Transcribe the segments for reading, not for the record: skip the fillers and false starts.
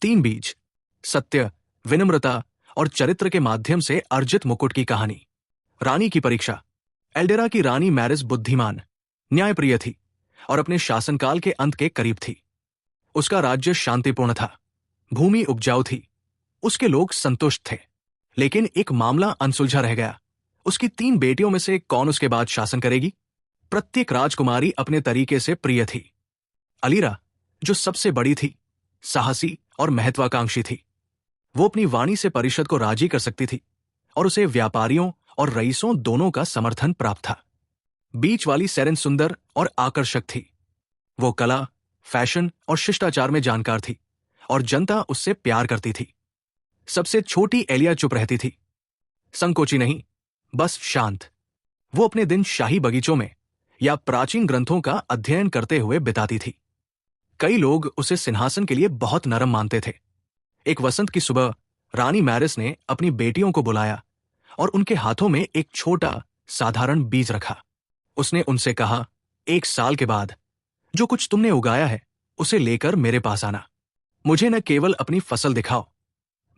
तीन बीज, सत्य, विनम्रता और चरित्र के माध्यम से अर्जित मुकुट की कहानी। रानी की परीक्षा। एल्डेरा की रानी मैरिस बुद्धिमान, न्यायप्रिय थी और अपने शासनकाल के अंत के करीब थी। उसका राज्य शांतिपूर्ण था, भूमि उपजाऊ थी, उसके लोग संतुष्ट थे। लेकिन एक मामला अनसुलझा रह गया। उसकी तीन बेटियों में से कौन उसके बाद शासन करेगी? प्रत्येक राजकुमारी अपने तरीके से प्रिय थी। अलीरा, जो सबसे बड़ी थी, साहसी और महत्वाकांक्षी थी। वो अपनी वाणी से परिषद को राजी कर सकती थी और उसे व्यापारियों और रईसों दोनों का समर्थन प्राप्त था। बीच वाली सेरेन सुंदर और आकर्षक थी। वो कला, फैशन और शिष्टाचार में जानकार थी और जनता उससे प्यार करती थी। सबसे छोटी एलिया चुप रहती थी, संकोची नहीं, बस शांत। वो अपने दिन शाही बगीचों में या प्राचीन ग्रंथों का अध्ययन करते हुए बिताती थी। कई लोग उसे सिंहासन के लिए बहुत नरम मानते थे। एक वसंत की सुबह रानी मैरिस ने अपनी बेटियों को बुलाया और उनके हाथों में एक छोटा साधारण बीज रखा। उसने उनसे कहा, 1 साल के बाद जो कुछ तुमने उगाया है उसे लेकर मेरे पास आना। मुझे न केवल अपनी फसल दिखाओ,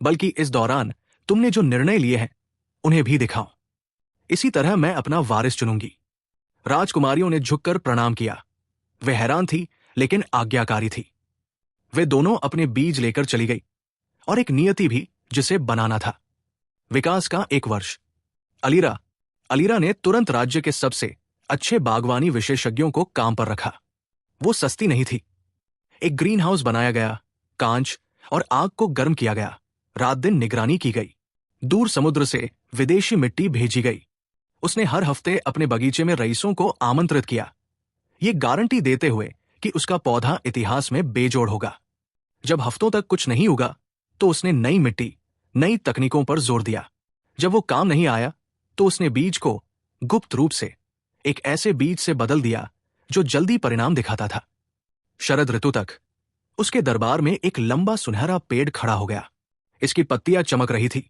बल्कि इस दौरान तुमने जो निर्णय लिए हैं उन्हें भी दिखाओ। इसी तरह मैं अपना वारिस चुनूंगी। राजकुमारियों ने झुककर प्रणाम किया। वे हैरान थी लेकिन आज्ञाकारी थी। वे दोनों अपने बीज लेकर चली गई और एक नियति भी जिसे बनाना था। विकास का 1 वर्ष। अलीरा ने तुरंत राज्य के सबसे अच्छे बागवानी विशेषज्ञों को काम पर रखा। वो सस्ती नहीं थी। एक ग्रीन हाउस बनाया गया, कांच और आग को गर्म किया गया, रात दिन निगरानी की गई। दूर समुद्र से विदेशी मिट्टी भेजी गई। उसने हर हफ्ते अपने बगीचे में रईसों को आमंत्रित किया, ये गारंटी देते हुए कि उसका पौधा इतिहास में बेजोड़ होगा। जब हफ्तों तक कुछ नहीं उगा तो उसने नई मिट्टी, नई तकनीकों पर जोर दिया। जब वो काम नहीं आया तो उसने बीज को गुप्त रूप से एक ऐसे बीज से बदल दिया जो जल्दी परिणाम दिखाता था। शरद ऋतु तक उसके दरबार में एक लंबा सुनहरा पेड़ खड़ा हो गया। इसकी पत्तियां चमक रही थी,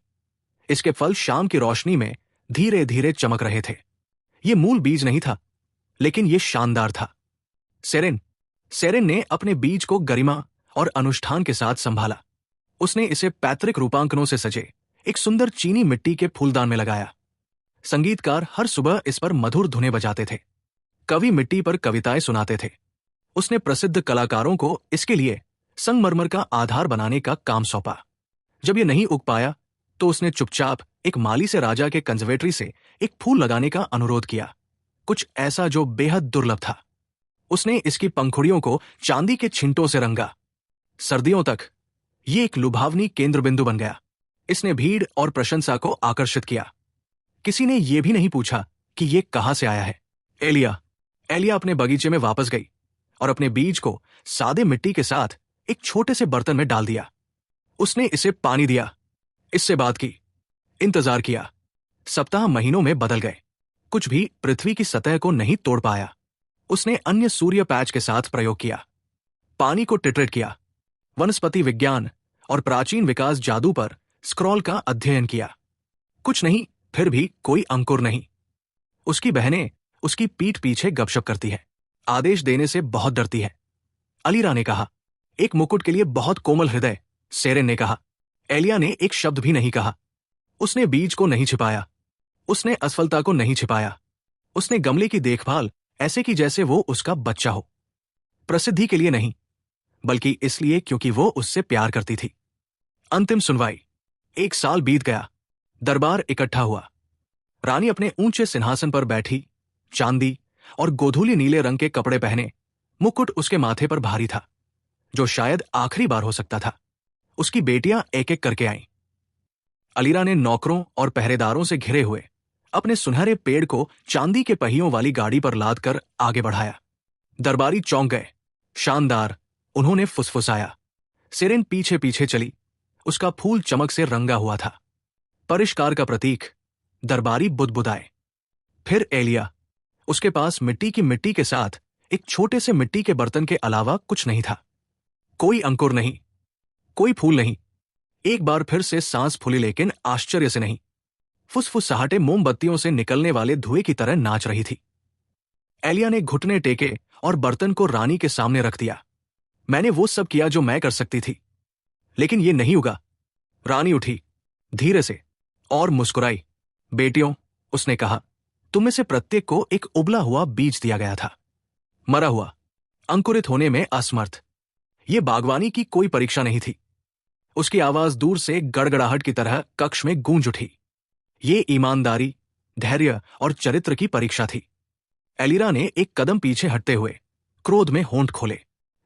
इसके फल शाम की रोशनी में धीरे धीरे चमक रहे थे। ये मूल बीज नहीं था, लेकिन ये शानदार था। सेरेन ने अपने बीज को गरिमा और अनुष्ठान के साथ संभाला। उसने इसे पैतृक रूपांकनों से सजे एक सुंदर चीनी मिट्टी के फूलदान में लगाया। संगीतकार हर सुबह इस पर मधुर धुनें बजाते थे, कवि मिट्टी पर कविताएं सुनाते थे। उसने प्रसिद्ध कलाकारों को इसके लिए संगमरमर का आधार बनाने का काम सौंपा। जब यह नहीं उग पाया तो उसने चुपचाप एक माली से राजा के कंजर्वेटरी से एक फूल लगाने का अनुरोध किया, कुछ ऐसा जो बेहद दुर्लभ था। उसने इसकी पंखुड़ियों को चांदी के छिंटों से रंगा। सर्दियों तक ये एक लुभावनी केंद्र बिंदु बन गया। इसने भीड़ और प्रशंसा को आकर्षित किया। किसी ने यह भी नहीं पूछा कि यह कहां से आया है। एलिया अपने बगीचे में वापस गई और अपने बीज को सादे मिट्टी के साथ एक छोटे से बर्तन में डाल दिया। उसने इसे पानी दिया, इससे बात की, इंतजार किया। सप्ताह महीनों में बदल गए, कुछ भी पृथ्वी की सतह को नहीं तोड़ पाया। उसने अन्य सूर्य पैच के साथ प्रयोग किया, पानी को टिट्रेट किया, वनस्पति विज्ञान और प्राचीन विकास जादू पर स्क्रॉल का अध्ययन किया। कुछ नहीं, फिर भी कोई अंकुर नहीं। उसकी बहनें उसकी पीठ पीछे गपशप करती है, आदेश देने से बहुत डरती है। अलीरा ने कहा, एक मुकुट के लिए बहुत कोमल हृदय। सेरेन ने कहा। एलिया ने एक शब्द भी नहीं कहा। उसने बीज को नहीं छिपाया, उसने असफलता को नहीं छिपाया। उसने गमले की देखभाल ऐसे की जैसे वो उसका बच्चा हो। प्रसिद्धि के लिए नहीं, बल्कि इसलिए क्योंकि वो उससे प्यार करती थी। अंतिम सुनवाई। 1 साल बीत गया, दरबार इकट्ठा हुआ। रानी अपने ऊंचे सिंहासन पर बैठी, चांदी और गोधूली नीले रंग के कपड़े पहने। मुकुट उसके माथे पर भारी था, जो शायद आखिरी बार हो सकता था। उसकी बेटियां एक एक करके आईं। अलीरा ने नौकरों और पहरेदारों से घिरे हुए अपने सुनहरे पेड़ को चांदी के पहियों वाली गाड़ी पर लादकर आगे बढ़ाया। दरबारी चौंक गए। शानदार, उन्होंने फुसफुसाया। सेरेन पीछे पीछे चली, उसका फूल चमक से रंगा हुआ था, परिष्कार का प्रतीक। दरबारी बुदबुदाए। फिर एलिया, उसके पास मिट्टी के साथ एक छोटे से मिट्टी के बर्तन के अलावा कुछ नहीं था। कोई अंकुर नहीं, कोई फूल नहीं। एक बार फिर से सांस फूली, लेकिन आश्चर्य से नहीं। फुसफुसाहटें मोमबत्तियों से निकलने वाले धुएं की तरह नाच रही थी। एलिया ने घुटने टेके और बर्तन को रानी के सामने रख दिया। मैंने वो सब किया जो मैं कर सकती थी, लेकिन ये नहीं उगा। रानी उठी धीरे से और मुस्कुराई। बेटियों, उसने कहा, तुम में से प्रत्येक को एक उबला हुआ बीज दिया गया था, मरा हुआ, अंकुरित होने में असमर्थ। ये बागवानी की कोई परीक्षा नहीं थी। उसकी आवाज दूर से गड़गड़ाहट की तरह कक्ष में गूंज उठी। ये ईमानदारी, धैर्य और चरित्र की परीक्षा थी। एलिरा ने एक कदम पीछे हटते हुए क्रोध में होंठ खोले।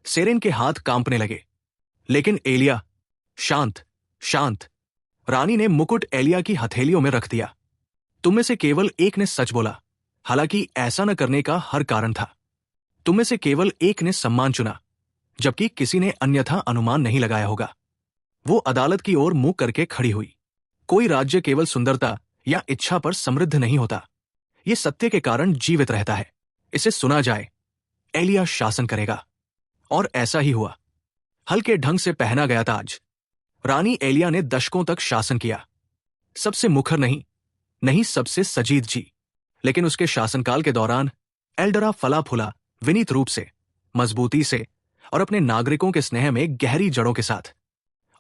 सेरेन के हाथ कांपने लगे। लेकिन एलिया, शांत, शांत। रानी ने मुकुट एलिया की हथेलियों में रख दिया। तुम में से केवल एक ने सच बोला, हालांकि ऐसा न करने का हर कारण था। तुम में से केवल एक ने सम्मान चुना, जबकि किसी ने अन्यथा अनुमान नहीं लगाया होगा। वो अदालत की ओर मुंह करके खड़ी हुई। कोई राज्य केवल सुंदरता या इच्छा पर समृद्ध नहीं होता। ये सत्य के कारण जीवित रहता है। इसे सुना जाए, एलिया शासन करेगा। और ऐसा ही हुआ। हल्के ढंग से पहना गया ताज। रानी एलिया ने दशकों तक शासन किया। सबसे मुखर नहीं, नहीं सबसे सजीद जी। लेकिन उसके शासनकाल के दौरान एल्डरा फला फूला, विनीत रूप से, मजबूती से और अपने नागरिकों के स्नेह में गहरी जड़ों के साथ।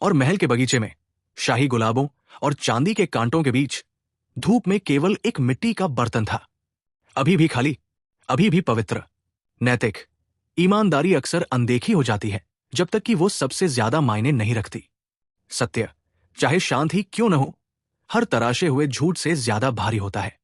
और महल के बगीचे में शाही गुलाबों और चांदी के कांटों के बीच धूप में केवल एक मिट्टी का बर्तन था, अभी भी खाली, अभी भी पवित्र। नैतिक ईमानदारी अक्सर अनदेखी हो जाती है जब तक कि वो सबसे ज्यादा मायने नहीं रखती। सत्य, चाहे शांत ही क्यों न हो, हर तराशे हुए झूठ से ज्यादा भारी होता है।